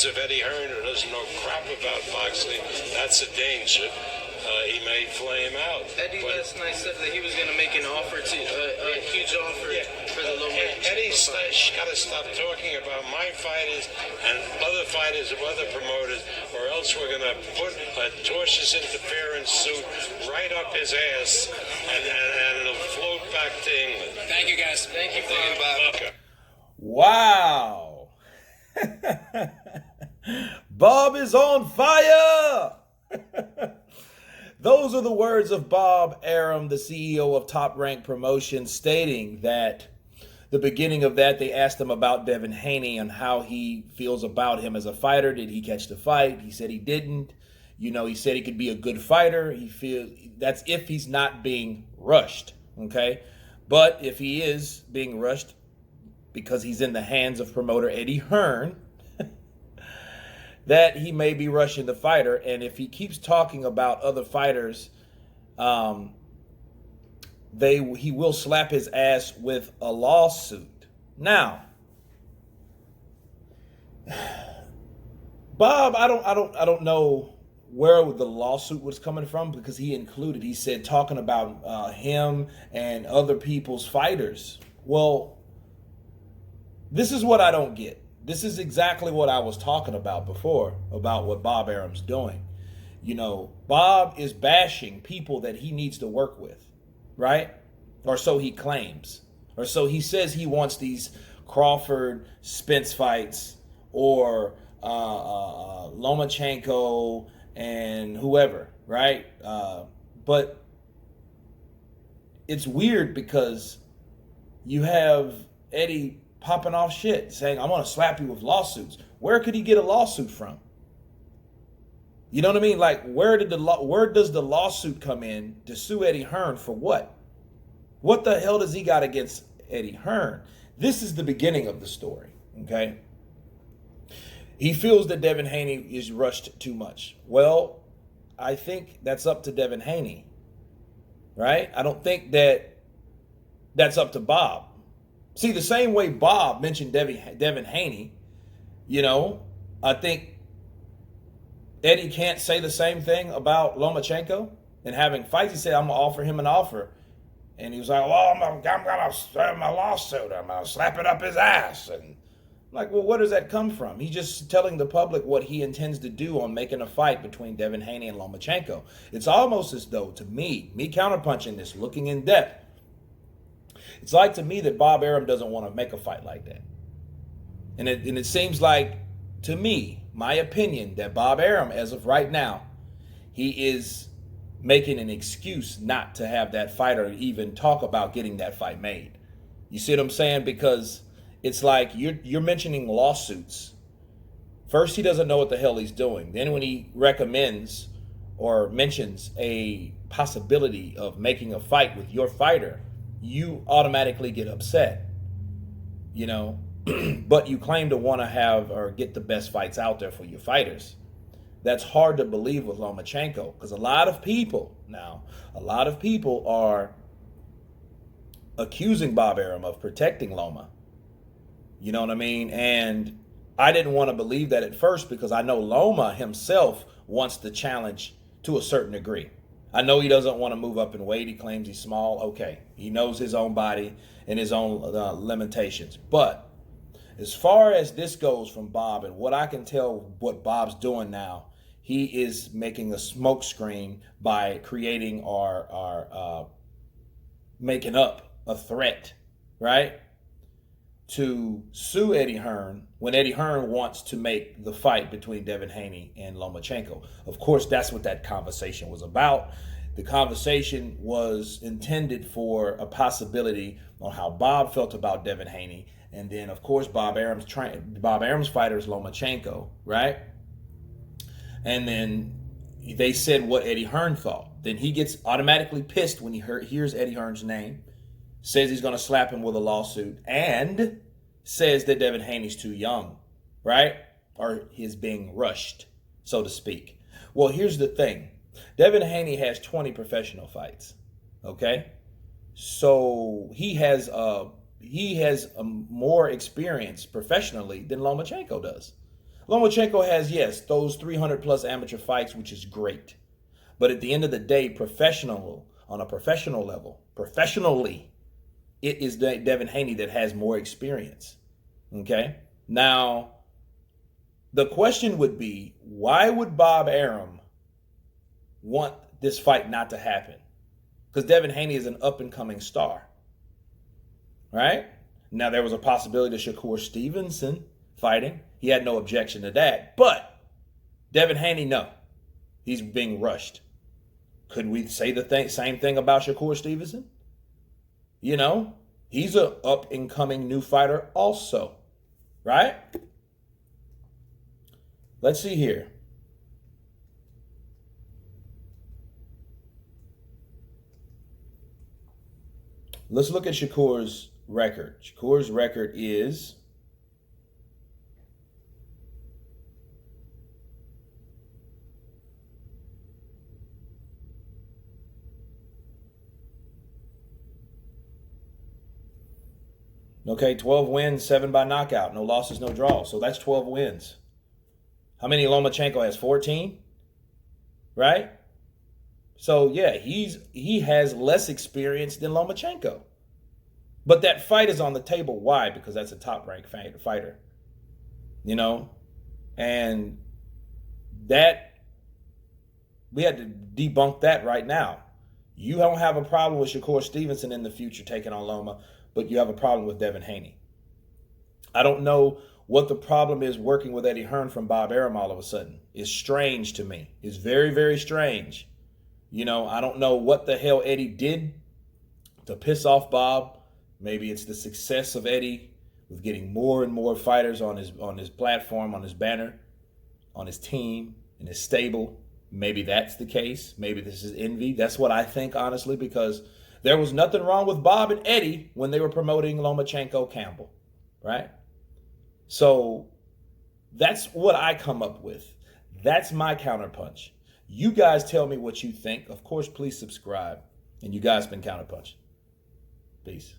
hands of Eddie Hearn, who doesn't know crap about boxing, that's a danger. He may flame out. Eddie last night said that he was going to make an offer to a huge offer for the low weight. Eddie's got to stop talking about my fighters and other fighters of other promoters, or else we're going to put a tortious interference suit right up his ass, and it'll float back to England. Thank you, guys. Thank you, Bob. Okay. Wow. Bob is on fire. Those are the words of Bob Arum, the CEO of Top Rank Promotions, stating that the beginning of that, they asked him about Devin Haney and how he feels about him as a fighter. Did he catch the fight? He said he didn't. You know, he said he could be a good fighter. He feels that's if he's not being rushed, okay? But if he is being rushed because he's in the hands of promoter Eddie Hearn, that he may be rushing the fighter. And if he keeps talking about other fighters, he will slap his ass with a lawsuit. Now, Bob, I don't know where the lawsuit was coming from, because he said talking about him and other people's fighters. Well, this is what I don't get. This is exactly what I was talking about before, about what Bob Arum's doing. You know, Bob is bashing people that he needs to work with, right? Or so he claims. Or so he says he wants these Crawford Spence fights, or Lomachenko and whoever, right? But it's weird because you have Eddie popping off shit, saying, I'm going to slap you with lawsuits. Where could he get a lawsuit from? You know what I mean? Like, where does the lawsuit come in to sue Eddie Hearn for what? What the hell does he got against Eddie Hearn? This is the beginning of the story, okay? He feels that Devin Haney is rushed too much. Well, I think that's up to Devin Haney, right? I don't think that's up to Bob. See, the same way Bob mentioned Devin Haney, you know, I think Eddie can't say the same thing about Lomachenko and having fights. He said, I'm going to offer him an offer. And he was like, well, I'm going to serve my lawsuit. I'm going to slap it up his ass. And I'm like, well, where does that come from? He's just telling the public what he intends to do on making a fight between Devin Haney and Lomachenko. It's almost as though, to me counterpunching this, looking in depth, it's like to me that Bob Arum doesn't want to make a fight like that. And it seems like, to me, my opinion, that Bob Arum, as of right now, he is making an excuse not to have that fight or even talk about getting that fight made. You see what I'm saying? Because it's like you're mentioning lawsuits. First, he doesn't know what the hell he's doing. Then when he recommends or mentions a possibility of making a fight with your fighter, you automatically get upset, you know, but you claim to want to have or get the best fights out there for your fighters. That's hard to believe with Lomachenko, because a lot of people are accusing Bob Arum of protecting Loma. You know what I mean? And I didn't want to believe that at first, because I know Loma himself wants the challenge to a certain degree. I know he doesn't want to move up in weight. He claims he's small. Okay. He knows his own body and his own limitations. But as far as this goes from Bob, and what I can tell what Bob's doing now, he is making a smoke screen by creating or making up a threat, right, to sue Eddie Hearn when Eddie Hearn wants to make the fight between Devin Haney and Lomachenko. Of course, that's what that conversation was about. The conversation was intended for a possibility on how Bob felt about Devin Haney, and then, of course, Bob Arum's fighter is Lomachenko, right? And then they said what Eddie Hearn thought. Then he gets automatically pissed when he hears Eddie Hearn's name, says he's going to slap him with a lawsuit, and says that Devin Haney's too young, right? Or he's being rushed, so to speak. Well, here's the thing. Devin Haney has 20 professional fights, okay? So he has more experience professionally than Lomachenko does. Lomachenko has, yes, those 300 plus amateur fights, which is great. But at the end of the day, on a professional level, professionally, it is Devin Haney that has more experience. Okay? Now, the question would be, why would Bob Arum want this fight not to happen? Because Devin Haney is an up-and-coming star. Right? Now, there was a possibility of Shakur Stevenson fighting. He had no objection to that. But Devin Haney, no. He's being rushed. Could we say the same thing about Shakur Stevenson? You know, he's an up-and-coming new fighter also. Right? Let's see here. Let's look at Shakur's record. Shakur's record is okay, 12 wins, 7 by knockout. No losses, no draws. So that's 12 wins. How many Lomachenko has? 14? Right? So, yeah, he has less experience than Lomachenko. But that fight is on the table. Why? Because that's a top-ranked fighter. You know? And that, we had to debunk that right now. You don't have a problem with Shakur Stevenson in the future taking on Loma, but you have a problem with Devin Haney. I don't know what the problem is working with Eddie Hearn from Bob Arum all of a sudden. It's strange to me. It's very, very strange. You know, I don't know what the hell Eddie did to piss off Bob. Maybe it's the success of Eddie with getting more and more fighters on his platform, on his banner, on his team, in his stable. Maybe that's the case. Maybe this is envy. That's what I think, honestly, because there was nothing wrong with Bob and Eddie when they were promoting Lomachenko Campbell, right? So that's what I come up with. That's my counterpunch. You guys tell me what you think. Of course, please subscribe. And you guys been Counterpunch. Peace.